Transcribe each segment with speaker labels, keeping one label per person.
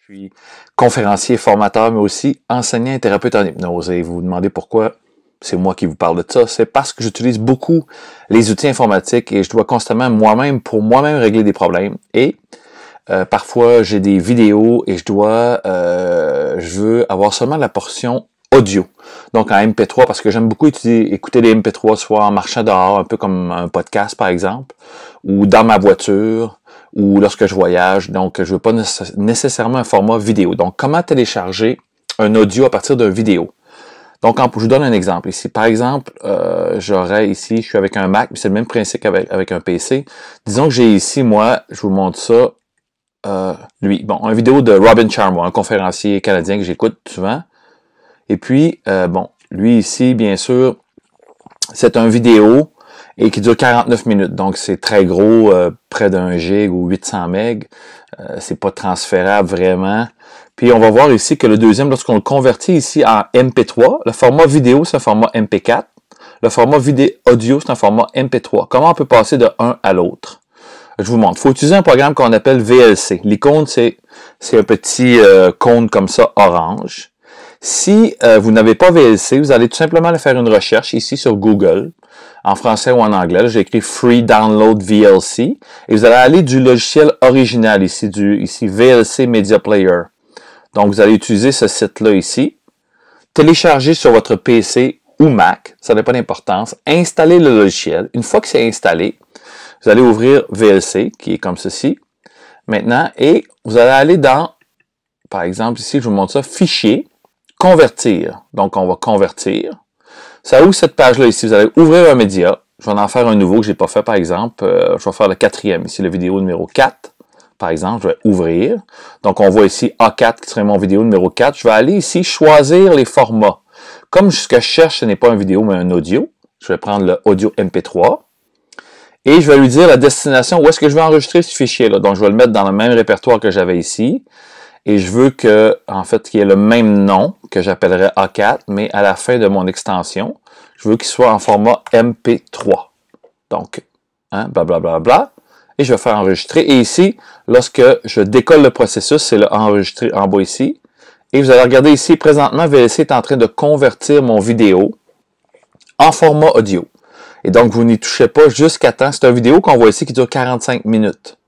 Speaker 1: Je suis conférencier, formateur, mais aussi enseignant et thérapeute en hypnose. Et vous vous demandez pourquoi c'est moi qui vous parle de ça. C'est parce que j'utilise beaucoup les outils informatiques et je dois constamment pour moi-même régler des problèmes. Et parfois, j'ai des vidéos et je veux avoir seulement la portion audio. Donc en MP3, parce que j'aime beaucoup écouter des MP3, soit en marchant dehors, un peu comme un podcast par exemple, ou dans ma voiture, ou lorsque je voyage. Donc je veux pas nécessairement un format vidéo. Donc comment télécharger un audio à partir d'une vidéo? Donc je vous donne un exemple ici. Par exemple, je suis avec un Mac, mais c'est le même principe qu'avec un PC. Disons que j'ai ici, moi, je vous montre ça, une vidéo de Robin Sharma, un conférencier canadien que j'écoute souvent. Et puis, lui ici, bien sûr, c'est une vidéo et qui dure 49 minutes. Donc, c'est très gros, près d'un gig ou 800 meg. C'est pas transférable vraiment. Puis, on va voir ici que le deuxième, lorsqu'on le convertit ici en MP3, le format vidéo, c'est un format MP4. Le format vidéo audio, c'est un format MP3. Comment on peut passer de un à l'autre? Je vous montre. Il faut utiliser un programme qu'on appelle VLC. L'icône, c'est un petit cône comme ça, orange. Si vous n'avez pas VLC, vous allez tout simplement aller faire une recherche ici sur Google, en français ou en anglais. J'ai écrit Free Download VLC. Et vous allez aller du logiciel original ici, VLC Media Player. Donc, vous allez utiliser ce site-là ici. Télécharger sur votre PC ou Mac, ça n'a pas d'importance. Installer le logiciel. Une fois que c'est installé, vous allez ouvrir VLC, qui est comme ceci. Maintenant, et vous allez aller dans, par exemple, ici, je vous montre ça, Fichier, Convertir. Donc, on va convertir. Ça ouvre cette page-là ici. Vous allez ouvrir un média. Je vais en faire un nouveau que je n'ai pas fait, par exemple. Je vais faire le 4e, ici, la vidéo numéro 4. Par exemple, je vais ouvrir. Donc, on voit ici A4 qui serait mon vidéo numéro 4. Je vais aller ici choisir les formats. Comme ce que je cherche, ce n'est pas une vidéo, mais un audio. Je vais prendre le audio MP3. Et je vais lui dire la destination, où est-ce que je vais enregistrer ce fichier-là. Donc, je vais le mettre dans le même répertoire que j'avais ici. Et je veux qu'il y ait le même nom, que j'appellerai A4, mais à la fin de mon extension, je veux qu'il soit en format MP3. Donc, blablabla. Et je vais faire enregistrer. Et ici, lorsque je décolle le processus, c'est le enregistrer en bas ici. Et vous allez regarder ici, présentement, VLC est en train de convertir mon vidéo en format audio. Et donc, vous n'y touchez pas jusqu'à temps. C'est une vidéo qu'on voit ici qui dure 45 minutes.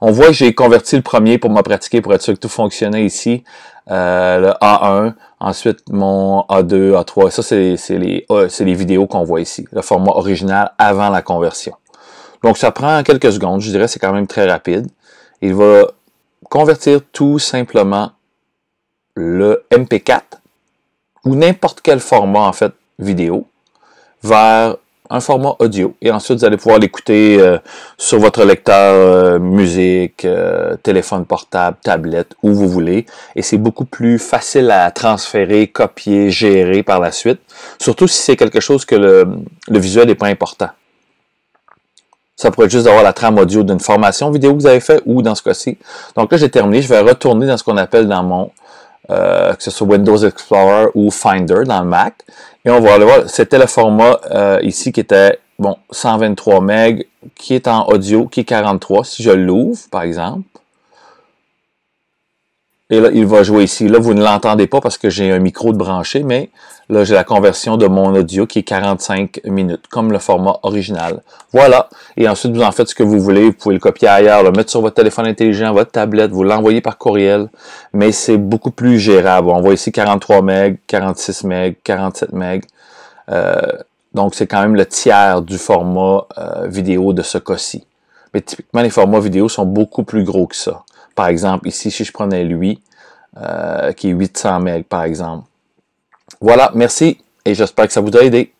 Speaker 1: On voit que j'ai converti le premier pour me pratiquer, pour être sûr que tout fonctionnait ici. Le A1, ensuite mon A2, A3. Ça, c'est les vidéos qu'on voit ici. Le format original avant la conversion. Donc, ça prend quelques secondes. Je dirais c'est quand même très rapide. Il va convertir tout simplement le MP4 ou n'importe quel format, en fait, vidéo, vers un format audio. Et ensuite, vous allez pouvoir l'écouter sur votre lecteur musique, téléphone portable, tablette, où vous voulez. Et c'est beaucoup plus facile à transférer, copier, gérer par la suite. Surtout si c'est quelque chose que le visuel n'est pas important. Ça pourrait être juste d'avoir la trame audio d'une formation vidéo que vous avez fait ou dans ce cas-ci. Donc là, j'ai terminé. Je vais retourner dans ce qu'on appelle dans mon que ce soit Windows Explorer ou Finder dans le Mac. Et on va aller voir, c'était le format ici qui était 123 MB, qui est en audio, qui est 43. Si je l'ouvre, par exemple, et là, il va jouer ici. Là, vous ne l'entendez pas parce que j'ai un micro de branché, mais là, j'ai la conversion de mon audio qui est 45 minutes, comme le format original. Voilà. Et ensuite, vous en faites ce que vous voulez. Vous pouvez le copier ailleurs, le mettre sur votre téléphone intelligent, votre tablette, vous l'envoyez par courriel, mais c'est beaucoup plus gérable. On voit ici 43 MB, 46 MB, 47 MB. Donc, c'est quand même le tiers du format vidéo de ce cas-ci. Mais typiquement, les formats vidéo sont beaucoup plus gros que ça. Par exemple, ici, si je prenais lui, qui est 800 MB, par exemple. Voilà, merci, et j'espère que ça vous a aidé.